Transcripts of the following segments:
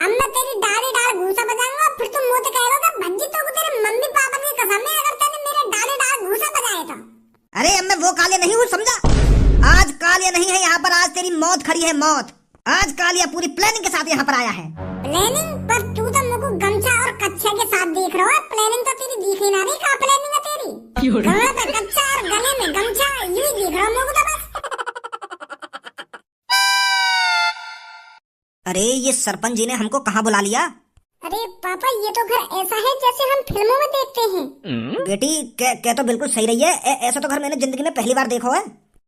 अब मैं तेरी डाली डाल घूसा बजाऊंगा, फिर तुम मुंह से कहेगा भज्जी तो तेरे मम्मी पापा की कसम है अगर तूने मेरे डाली डाल घूसा बजाए तो। अरे अब मैं वो कालिया नहीं हूँ, समझा? आज कालिया नहीं है यहाँ पर, आज तेरी मौत खड़ी है, मौत। आज कालिया पूरी प्लानिंग के साथ यहाँ पर आया है। प्लानिंग? पर तू तो मुझको गमछा और कच्छा के साथ देख रहा है, प्लानिंग तो तेरी दिख ही ना रही। कहाँ प्लानिंग है तेरी? गले पे कच्छा और गले में गमछा, यूं ही दिख रहा हूँ मुझको तो बस। अरे ये सरपंच जी ने हमको कहाँ बुला लिया? अरे पापा ये तो घर ऐसा है जैसे हम फिल्मों में देखते हैं। बेटी क्या तो बिल्कुल सही रही है। ऐसा तो घर मैंने जिंदगी में पहली बार देखा है।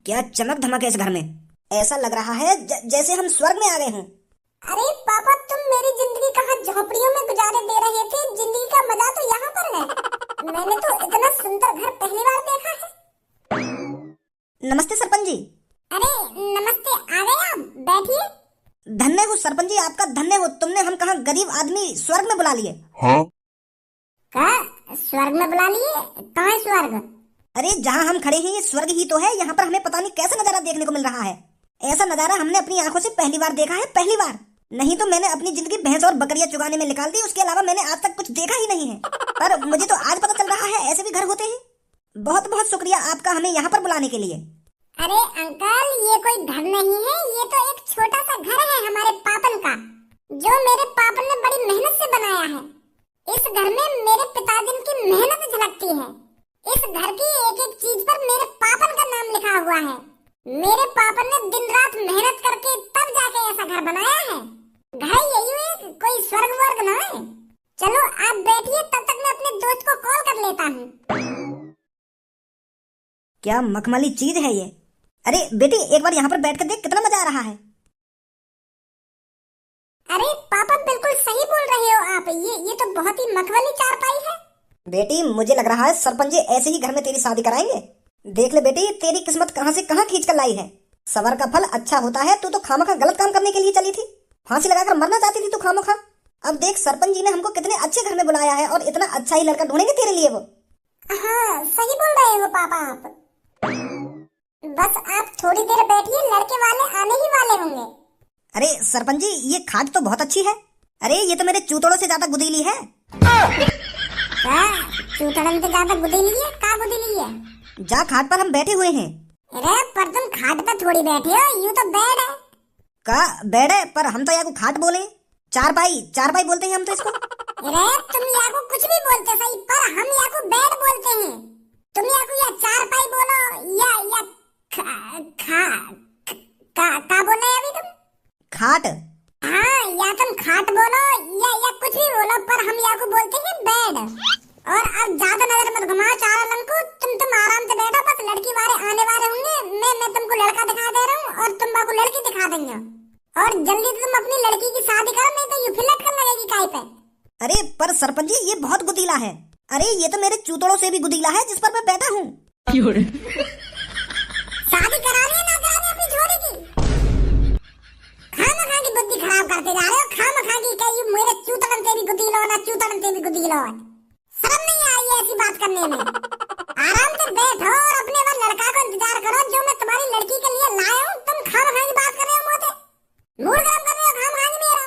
क्या चमक धमक है इस घर में, ऐसा लग रहा है जैसे हम स्वर्ग में आ गए हों। अरे पापा तुम मेरी जिंदगी कहाँ झोपड़ियों में गुजारे दे रहे थे, जिंदगी का मजा तो यहाँ पर है। मैंने तो इतना सुंदर घर पहली बार देखा है। नमस्ते सरपंच जी। अरे नमस्ते, आ गए आप, बैठिए। धन्य हो सरपंच जी, आपका धन्य हो। तुमने हम कहाँ गरीब आदमी स्वर्ग में बुला लिए। हाँ? क्या स्वर्ग में बुला लिए? कहाँ है स्वर्ग? अरे जहाँ हम खड़े हैं ये स्वर्ग ही तो है। यहाँ पर हमें पता नहीं कैसा नजारा देखने को मिल रहा है। ऐसा नजारा हमने अपनी आंखों से पहली बार देखा है, पहली बार। नहीं तो मैंने अपनी जिंदगी भैंस और बकरियां चुगाने में निकाल दी, उसके अलावा मैंने आज तक कुछ देखा ही नहीं है। पर मुझे तो आज पता चल रहा है ऐसे भी घर होते हैं। बहुत बहुत शुक्रिया आपका हमें यहाँ पर बुलाने के लिए। अरे अंकल ये कोई घर नहीं है, ये तो एक छोटा सा घर है हमारे पापन का, जो मेरे पापन ने बड़ी मेहनत से बनाया है। इस घर में मेरे पिताजी की मेहनत झलकती है। इस घर की एक एक चीज पर मेरे पापन का नाम लिखा हुआ है। मेरे पापन ने दिन रात मेहनत करके तब जाके ऐसा घर बनाया है। घर यही है, कोई स्वर्ग वर्ग ना है। चलो आप बैठिए, तब तक मैं अपने दोस्त को कॉल कर लेता हूँ। क्या मखमली चीज है ये। अरे बेटी एक बार यहाँ पर बैठ कर देख, कितना मजा आ रहा है। अरे पापा बिल्कुल सही बोल रहे हो आप, ये तो बहुत ही मखमली चारपाई है। बेटी मुझे लग रहा है सरपंच जी ऐसे ही घर में तेरी शादी कराएंगे। देख ले बेटी तेरी किस्मत कहाँ से कहाँ खींच कर लाई है। सबर का फल अच्छा होता है। तू तो खामखा गलत काम करने के लिए चली थी, फांसी लगाकर मरना चाहती थी तू खामखा। अब देख सरपंच जी ने हमको कितने अच्छे घर में बुलाया है और इतना अच्छा ही लड़का ढूंढेंगे तेरे लिए वो। हाँ सही बोल रहे हो पापा आप। बस आप थोड़ी देर बैठिए, लड़के वाले आने ही वाले होंगे। अरे सरपंच जी ये खाट तो बहुत अच्छी है। अरे ये तो मेरे चूतड़ों से ज्यादा गुदीली है। क्या चूतड़न से ज्यादा गुदीली है? का गुदीली है? जा खाट पर हम बैठे हुए हैं। अरे पर तुम खाट पर थोड़ी बैठे हो, यूं तो बेड है। का बेड है? पर हम तो यहाँ को खाट बोले, चारपाई बोलते हैं हम तो इसको। अरे तुम यहाँ को कुछ भी बोलते सही, पर हम यहाँ को बेड बोलते हैं। तुम यहाँ को या चारपाई बोलो या का बोल रहे अभी तुम? खाट। हाँ या तुम खाट बोलो या कुछ भी बोलो, पर हम यहाँ को बोलते हैं बेड। और अब ज्यादा नजर मत घुमाओ चारों लंको, तुम आराम से बैठो, बस लड़की वाले आने वाले होंगे। मैं तुमको लड़का दिखा दे रहा हूँ और तुम बाको लड़की दिखा देंगे। और जल्दी से तुम अपनी लड़की की शादी करो, नहीं तो ये फिलट कर लगेगी काय पे। अरे पर सरपंच जी ये बहुत गुदीला है। अरे ये तो मेरे चूतड़ों से भी गुदीला है जिस पर मैं बैठा हूँ। शादी करानी है ना करानी अपनी छोरी की? खामखा की बुद्धि खराब करते जा रहे हो। खामखा की कहीं मेरे चूतड़न से भी गुदीलो ना चूतड़न से भी गुदीलो। शर्म नहीं आ रही है ऐसी बात करने में? आराम से बैठो और अपने वो लड़का को इंतजार करो जो मैं तुम्हारी लड़की के लिए लाया हूँ। तुम खामखा की बात कर रहे हो, मोते मूड गरम कर रहे हो खामखा की मेरा।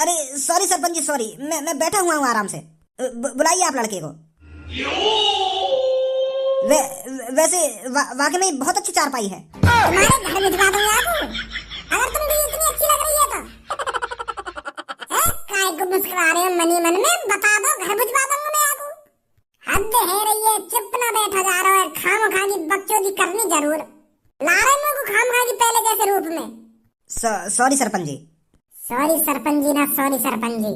अरे सॉरी सरपंच जी सॉरी, मैं बैठा हुआ हूँ आराम से। बुलाइए आप लड़के को। वैसे वाकई में बहुत अच्छी चारपाई है। तुम्हारे घर भिजवा दूंगा आपको, अगर तुम भी इतनी अच्छी लग रही है तो। काय को मुस्कुरा रहे हो मनी मन में? बता दो, घर भिजवा दूंगा मैं आपको। हद है रही है, चुप ना बैठा जा रहा है। खामखा की बकचोदी करनी जरूर। ला रहे मेरे को खामखा की पहले जैसे रूप में। सॉरी सरपंच जी। सॉरी सरपंच जी ना सॉरी सरपंच जी।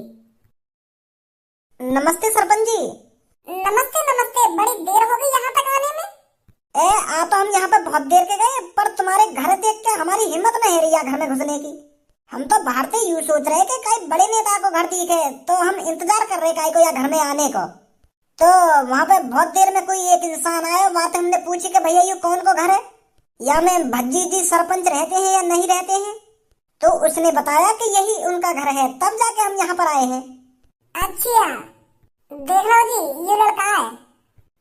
नमस्ते सरपंच जी। नमस्ते नमस्ते, बड़ी देर हो गई यहाँ तक आने में। आ तो हम यहाँ पे बहुत देर के गए, पर तुम्हारे घर देख के हमारी हिम्मत नहीं रही घर में घुसने की। हम तो बाहर से यूं सोच रहे कि कई बड़े नेता को घर दिखे, तो हम इंतजार कर रहे कई को या घर में आने को। तो वहाँ पे बहुत देर में कोई एक इंसान आया, वहाँ से हमने पूछी कि भैया ये कौन को घर है, या में भज्जी जी सरपंच रहते हैं या नहीं रहते हैं। तो उसने बताया कि यही उनका घर है, तब जाके हम यहाँ पर आए हैं। अच्छा देख लो जी, ये लड़का है,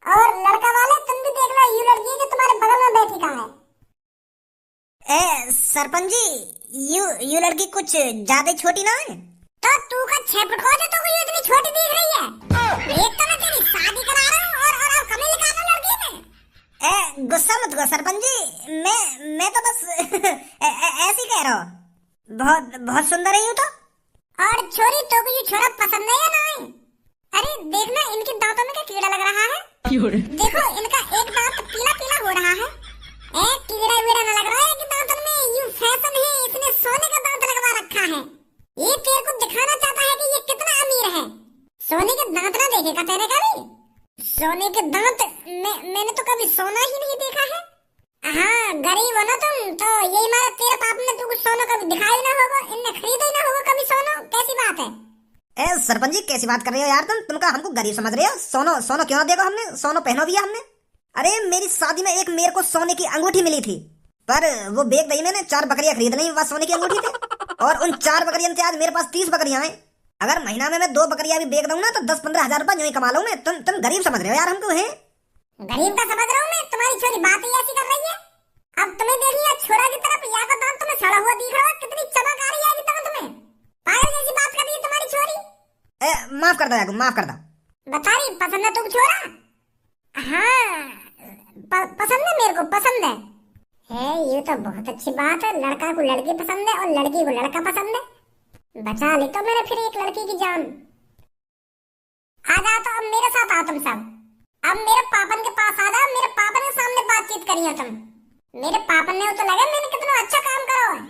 और लड़का वाले तुम भी देख लो, ये लड़की है जो तुम्हारे बगल में बैठी कहाँ है। सरपंच जी यू लड़की कुछ ज्यादा छोटी ना है? तो तू का 6 फुट का हो तो ये इतनी छोटी दिख रही है। एक तो मैं तेरी शादी करा रहा हूँ और अब कमी निकालना लड़की में। गुस्सा मत करो सरपंच जी, मैं तो बस ऐसे ही कह रहा हूँ, बहुत बहुत सुंदर है यूं तो। और छोरी तो ये छोरा पसंद है या नहीं? अरे देखना इनके दांतों में क्या कीड़ा लग रहा है। देखो इनका एक दांत पीला पीला हो रहा है। कीड़ा वीड़ा न लग रहा है कि दांतों में यूं फैशन है, इसने सोने का दांत लगवा रखा है। ये तेरे को दिखाना चाहता है कि ये कितना अमीर है। सोने के दांत ना देखेगा तेरे कभी? सोने के दांत मैंने तो कभी सोना ही नहीं देखा है। हाँ गरीब हो ना तुम, तो यही मारा तेरे पाप ने तुमको सोना कभी दिखाई ना होगा, इनने खरीदा ही ना होगा कभी सोना। कैसी बात है? सरपंच जी कैसी बात कर रहे हो यार तुमका हमको गरीब समझ रहे हो? सोनो सोनो क्यों ना देखो, हमने सोनो पहनो भी है हमने। अरे मेरी शादी में एक मेरे को सोने की अंगूठी मिली थी, पर वो बेच दी मैंने। 4 बकरियां खरीद ली बस सोने की अंगूठी थी, और उन 4 बकरियों से आज मेरे पास 30 बकरियां हैं। अगर महीना में मैं 2 बकरियां भी बेच दूं ना तो 10-15 हजार रुपए यूं ही कमा लूं मैं। तुम गरीब समझ रहे हो यार हमको? है गरीब का समझ रहा हूँ मैं, तुम्हारी छोरी बात ही ऐसी कर रही है। अब तुम्हें देखिए छोरा की तरफ या का दांत तुम्हें सड़ा हुआ दिख रहा है, कितनी चमक आ रही है अभी तक तुम्हें। पागल जैसी बात कर रही है तुम्हारी छोरी। माफ कर दो यार, माफ कर दो। बता रही पसंद है तुम छोरा? हाँ पसंद है, मेरे को पसंद है। ये तो बहुत अच्छी बात है, लड़का को लड़की पसंद है और लड़की को लड़का पसंद है। बचा ली तो मैंने फिर एक लड़की की जान। आ जाओ तो अब मेरे साथ आओ तुम सब। अब मेरे पापन के पास आ जाओ, मेरे पापन के सामने बातचीत करिए तुम। मेरे पापन ने तो लगा मैंने कितना अच्छा काम करो है।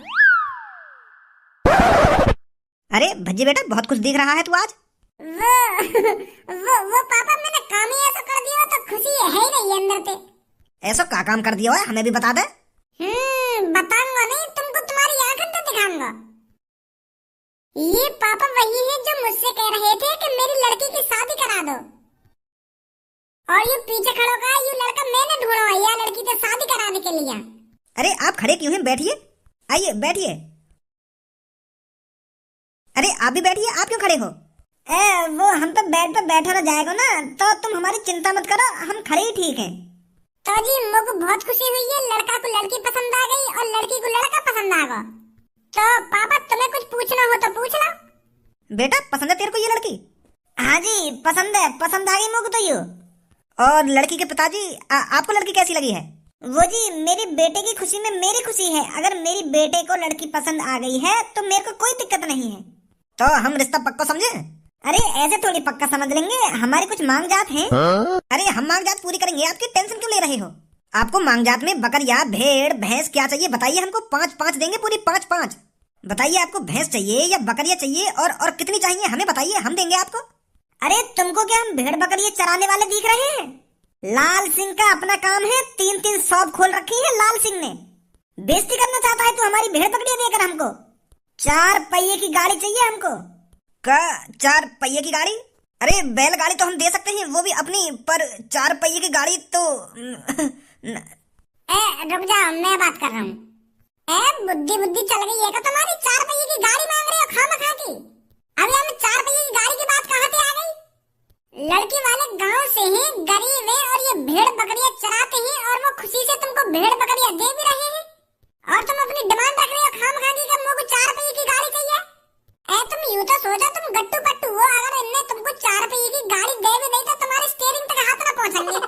अरे भज्जी बेटा बहुत कुछ दिख रहा है तू आज। वो पापा मैंने काम ही ऐसा कर दिया तो खुशी है ही नहीं अंदर पे। ऐसा क्या काम कर दिया है हमें भी बता दे। बताऊंगा नहीं तुमको, तुम्हारी आंखें तो दिखाऊंगा। ये पापा वही है जो मुझसे कह रहे थे कि मेरी लड़की की शादी करा दो, और ये पीछे खड़ा का ये लड़का मैंने ढूंढा है या लड़की से शादी कराने के लिए। अरे आप खड़े क्यों हैं? बैठिए, आइए बैठिए। अरे आप भी बैठिए, आप क्यों खड़े हो? वो हम तो बेड पे बैठा रह जाएगा ना, तो तुम हमारी चिंता मत करो, हम खड़े ही ठीक हैं। तो जी मुझको बहुत खुशी हुई है, लड़का को लड़की पसंद आ गई और लड़की को लड़का पसंद आ गया। तो पापा तुम्हें कुछ पूछना हो तो पूछ लो। बेटा पसंद है तेरे को ये लड़की? हाँ जी पसंद है, पसंद आ गई मुझको तो ये। और लड़की के पिताजी आपको लड़की कैसी लगी है? वो जी मेरी बेटे की खुशी में मेरी खुशी है। अगर मेरी बेटे को लड़की पसंद आ गई है तो मेरे को कोई दिक्कत नहीं है। तो हम रिश्ता पक्का समझे? अरे ऐसे थोड़ी पक्का समझ लेंगे, हमारी कुछ मांग जात है। अरे हम मांग जात पूरी करेंगे, आपकी टेंशन क्यों ले रहे हो? आपको मांग जात में बकरिया भेड़ भैंस क्या चाहिए बताइए, हमको 5-5 देंगे, पूरी 5-5। बताइए आपको भैंस चाहिए या बकरिया चाहिए, और कितनी चाहिए हमें बताइए, हम देंगे आपको। अरे तुमको क्या हम भेड़ बकरिया चराने वाले दिख रहे हैं? लाल सिंह का अपना काम है, 3-3 शॉप खोल रखी है लाल सिंह ने। बेइज्जती करना चाहता है तू हमारी भेड़ बकरिया देकर हमको? 4 पहिए की गाड़ी चाहिए हमको। का 4 पहिए की गाड़ी? अरे बैलगाड़ी तो हम दे सकते हैं वो भी अपनी, पर 4 पहिए की गाड़ी तो रुक जाओ मैं बात कर रहा हूँ। बुद्धि चल गई है क्या तुम्हारी? 4 पहिए की गाड़ी मांग रहे हो खामखा की? अब हम 4 पहिए की गाड़ी की बात कहाँ से आ गई? लड़की वाले गांव से हैं, गरीब हैं और ये भेड़ बकरियां चराते हैं और वो खुशी से तुमको भेड़ बकरियां दे भी रहे हैं, और तुम अपनी डिमांड रख रहे हो खामखा की कि मुझको 4 पहिए की गाड़ी चाहिए। तुम यूं तो सोचो तुम गट्टू पट्टू हो, अगर इनने तुमको 4 पहिए की गाड़ी दे भी दी तो तुम्हारे स्टीयरिंग तक हाथ न पहुंचेंगे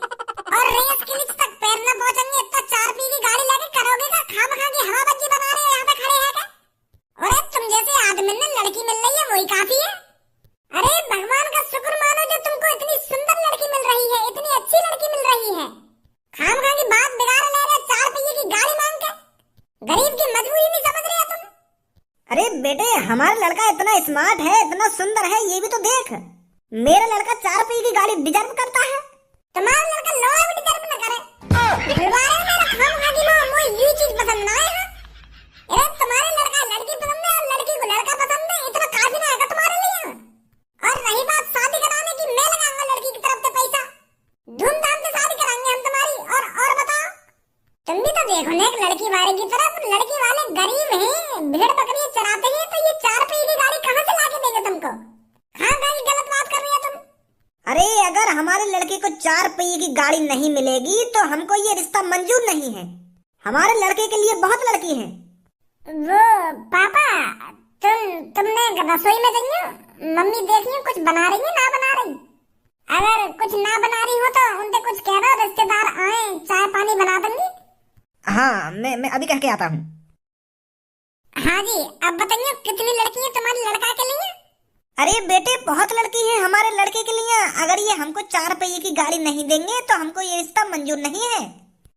और रेस के नीचे तक पैर न पहुंचेंगे। तो 4 पहिए की गाड़ी लेके करोगे क्या? खामखा की हवाबाजी बना रहे हो यहाँ पे खड़े हैं क्या? और तुम जैसे आदमी ने लड़की मिल रही है वही काफी है। अरे भगवान का शुक्र मानो जो तुमको इतनी सुंदर लड़की मिल रही है, इतनी अच्छी लड़की मिल रही है। खामखा की बात बिगाड़ ले रहे 4 पहिए की गाड़ी मांग के। गरीब की मजबूरी नहीं समझ रहे तुम? अरे बेटे हमारा लड़का इतना स्मार्ट है, इतना सुंदर है, ये भी तो देख। मेरा लड़का 4 पहिए की गाड़ी डिजर्व करता है। तुम्हारा लड़का लोहा भी डिजर्व न करे। भुलवाए मेरा खामखा की मां मुझे ये चीज पसंद ना है। अरे तुम्हारे लड़का लड़की पसंद है और लड़की को लड़का पसंद है, इतना काफी ना है तुम्हारे लिए? और रही बात शादी कराने की, मैं लगाऊंगा लड़की की तरफ से पैसा, धूमधाम से शादी कराएंगे हम तुम्हारी। और बताओ तुम भी तो देखो ना एक लड़की वाले की तरफ, लड़की वाले गरीब हैं, भेड़ बकरी चराते हैं, तो ये 4 पहिए की गाड़ी कहाँ से लाके देंगे तुमको? हाँ भाई गलत बात कर रही हो तुम। अरे अगर हमारे लड़के को 4 पहिए की गाड़ी नहीं मिलेगी तो हमको ये रिश्ता मंजूर नहीं है। हमारे लड़के के लिए बहुत लड़की है। वो पापा तुमने रसोई में गई हो, मम्मी देख रही हो कुछ बना रही है ना बना रही। अगर कुछ ना बना रही हो तो उनसे कुछ कह दो, रिश्तेदार आए चाय पानी बना दूंगी। हाँ मैं अभी कह के आता हूँ। हाँ जी, अब बताइए कितनी लड़की है तुम्हारी लड़का के लिए। अरे बेटे बहुत लड़की है हमारे लड़के के लिए। अगर ये हमको 4 पहिए की गाड़ी नहीं देंगे तो हमको ये रिश्ता मंजूर नहीं है।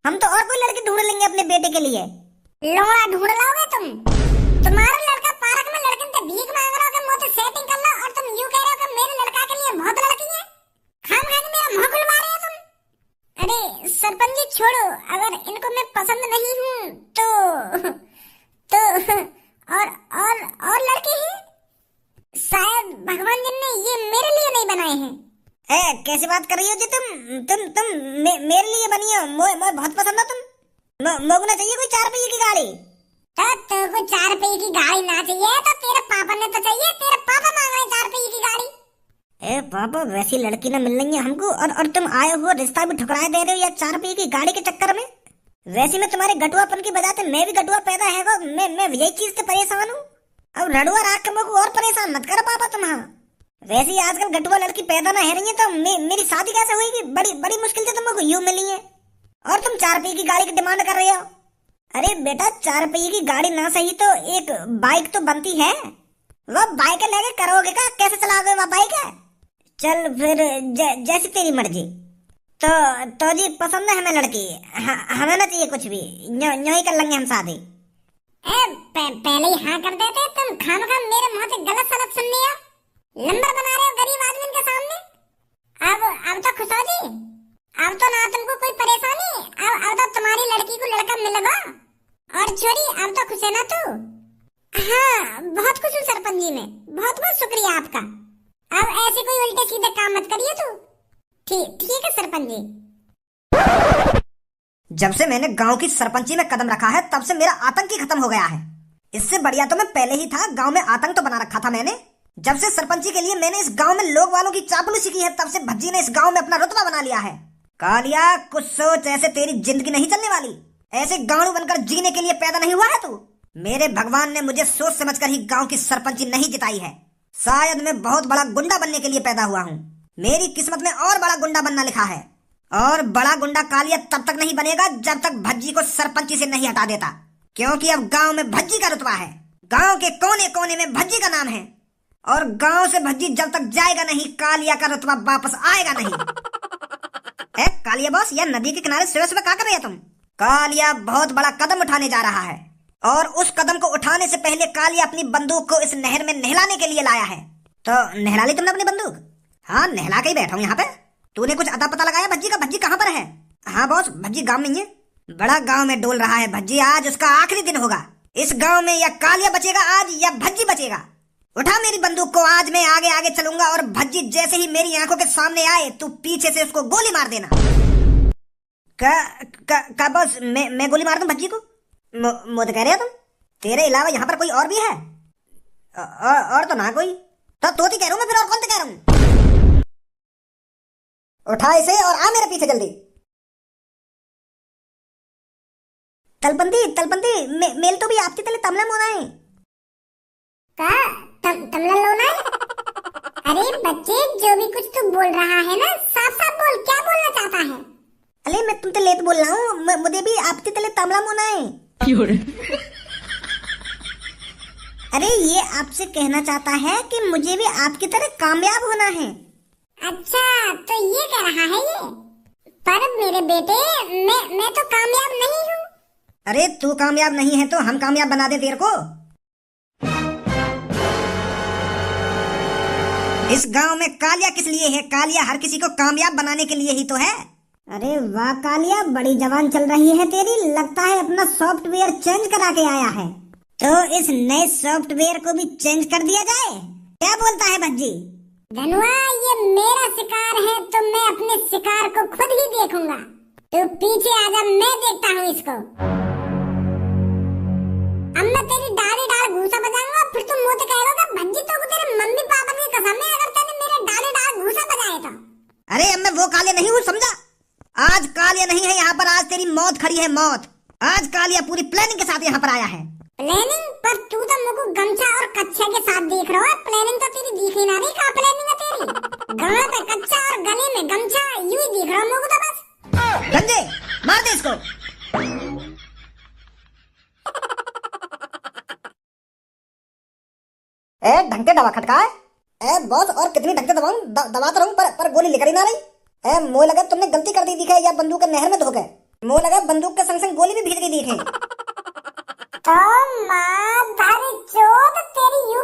हम तो और कोई लड़की ढूंढ लेंगे अपने बेटे के लिए। लोड़ा ढूंढ लाओगे तुम? तुम्हारा लड़का पार्क में लड़कन से भीख मांग रहा हो कि मुझसे सेटिंग कर लो, और तुम यूं कह रहे हो कि मेरे लड़का के लिए बहुत लड़की है। खाम खा के मेरा मुंह खुलवा रहे हो तुम। अरे सरपंच जी छोड़ो, अगर इनको मैं पसंद नहीं हूँ तो और लड़के हैं, शायद भगवान जी ने ये मेरे लिए नहीं बनाए हैं। कैसी बात कर रही हो जी तुम मेरे लिए बनी हो। मोए बहुत पसंद हो तुम। मोगू ना चाहिए कोई 4 पहिए की गाड़ी। तो कोई 4 पहिए की गाड़ी ना चाहिए तो तेरे पापा ने तो चाहिए। तेरे पापा मांग रहे 4 पहिए की गाड़ी। पापा वैसी लड़की ना मिल रही है हमको, और तुम आए हो रिश्ता भी ठुकराए दे रहे हो या 4 पहिए की गाड़ी के चक्कर में। वैसे में तुम्हारे गटुआपन की वजह से मैं भी गटुआ पैदा है वो। मैं यही चीज से परेशान हूँ। अब रड़ुआ राख के मुझको और परेशान मत करो पापा तुम। हाँ वैसे ही आजकल गटुआ लड़की पैदा ना है रही है तो मेरी शादी कैसे होगी। बड़ी मुश्किल से तुमको यूं मिली है, और तुम 4 पहिए की गाड़ी की डिमांड कर रहे हो। अरे बेटा 4 पहिए की गाड़ी ना सही तो एक बाइक तो बनती है। वो बाइक लेके करोगे का, कैसे चलाओगे वो बाइक है। चल फिर जैसी तेरी मर्जी। तो जी पसंद है हमें लड़की। हमें ना चाहिए कुछ भी, यूं ही कर लेंगे हम शादी। पहले ही हाँ कर देते। तुम खामखाम मेरे मुंह से गलत सलत सुन लिया, नंबर बना रहे हो गरीब आदमी के सामने। अब तो खुश हो जी, अब तो ना तुमको कोई परेशानी। अब तो तुम्हारी लड़की को लड़का मिल गया। और छोरी अब तो खुश है ना तू? हाँ बहुत खुश हूँ सरपंच जी, में बहुत बहुत शुक्रिया आपका। अब ऐसे कोई उल्टे सीधे काम मत करिए तू। ठीक है सरपंच जी। जब से मैंने गांव की सरपंची में कदम रखा है तब से मेरा आतंक ही खत्म हो गया है। इससे बढ़िया तो मैं पहले ही था। गांव में आतंक तो बना रखा था मैंने। जब से सरपंची के लिए मैंने इस गांव में लोग वालों की चापलूसी की है तब से भज्जी ने इस गांव में अपना रुतबा बना लिया है। कालिया कुछ सोच, ऐसे तेरी जिंदगी नहीं चलने वाली। ऐसे गांव बनकर जीने के लिए पैदा नहीं हुआ है तू। मेरे भगवान ने मुझे सोच समझकर ही गांव की सरपंची नहीं जिताई है। शायद मैं बहुत बड़ा गुंडा बनने के लिए पैदा हुआ हूँ। मेरी किस्मत में और बड़ा गुंडा बनना लिखा है। और बड़ा गुंडा कालिया तब तक नहीं बनेगा जब तक भज्जी को सरपंची से नहीं हटा देता, क्योंकि अब गांव में भज्जी का रुतबा है। गांव के कोने कोने में भज्जी का नाम है, और गांव से भज्जी जब तक जाएगा नहीं कालिया का रुतबा वापस आएगा नहीं। कालिया बॉस, यह नदी के किनारे सुबह सुबह क्या कर रहे हो तुम? कालिया बहुत बड़ा कदम उठाने जा रहा है, और उस कदम को उठाने से पहले कालिया अपनी बंदूक को इस नहर में नहलाने के लिए लाया है। तो नहला ली तुमने अपनी बंदूक? हाँ नहला के ही बैठा हूँ यहाँ पे। तूने कुछ अता पता लगाया भज्जी का? भज्जी कहाँ पर है? हाँ बॉस, भज्जी गांव में ही है। बड़ा गांव में डोल रहा है भज्जी। आज उसका आखिरी दिन होगा इस गांव में। या कालिया बचेगा आज या भज्जी बचेगा। उठा मेरी बंदूक को, आज मैं आगे आगे चलूंगा, और भज्जी जैसे ही मेरी आंखों के सामने आए तू पीछे से उसको गोली मार देना। का बॉस, मैं गोली मार दूं भज्जी को? मुझे कह रहे हो तुम? तेरे अलावा यहाँ पर कोई और भी है? और तो ना कोई। तो तोती कह रहा हूँ मैं, फिर और कौन से कह रहा हूँ? उठा इसे और आ मेरे पीछे जल्दी। तलपंती मेल तो भी आपकी तले तमला मोना है का तमला लोना है? अरे बच्चे, जो भी कुछ तू बोल रहा है ना, साफ साफ बोल, क्या बोलना चाहता है? अरे मैं तुमसे लेट बोल रहा हूँ, मुझे भी आपके तले तमला मोना है। अरे ये आपसे कहना चाहता है कि मुझे भी आपकी तरह कामयाब होना है। अच्छा तो ये कह रहा है ये? पर मेरे बेटे, मैं तो कामयाब नहीं हूँ। अरे तू कामयाब नहीं है तो हम कामयाब बना दे तेरे को। इस गांव में कालिया किस लिए है? कालिया हर किसी को कामयाब बनाने के लिए ही तो है। अरे वाह कालिया, बड़ी जवान चल रही है तेरी। लगता है अपना सॉफ्टवेयर चेंज करा के आया है। तो इस नए सॉफ्टवेयर को भी चेंज कर दिया जाए, क्या बोलता है भज्जी? धनुआ, ये मेरा शिकार है तो मैं अपने शिकार को खुद ही देखूंगा। तू पीछे आजा, मैं देखता हूँ इसको। अब मैं तेरी डाली डाल घूसा बजाऊंगा, फिर तुम मुझे कहोगे भज्जी तो तेरे मम्मी पापा की कसम है अगर तूने मेरे डाली डाल घूसा बजाए तो। अरे अब मैं वो कालिया नहीं हूँ, समझा? आज कालिया नहीं है यहाँ पर, आज तेरी मौत खड़ी है, मौत। आज कालिया पूरी प्लानिंग के साथ यहाँ पर आया है। प्लानिंग? पर तू तो मुझको गमछा और कच्छा के साथ देख रहा है। प्लानिंग तो तेरी दिख ही ना रही। क्या प्लानिंग है तेरी? गले पे कच्छा और गले में गमछा, यूं ही दिख रहा है मुझको तो बस। गंजे मार दे इसको। ए ढंग के दवा खटका है। ए बॉस और कितनी ढंग के दबाऊं? दबाता रहूं पर गोली निकल ही ना रही। ए मुझे लगा तुमने गलती कर दी दिखे या बंदूक नहर में धो गए। मुझे लगा बंदूक के संग संग गोली भी भीग गई दिखे। तो माँ धारी चोद तेरी यूं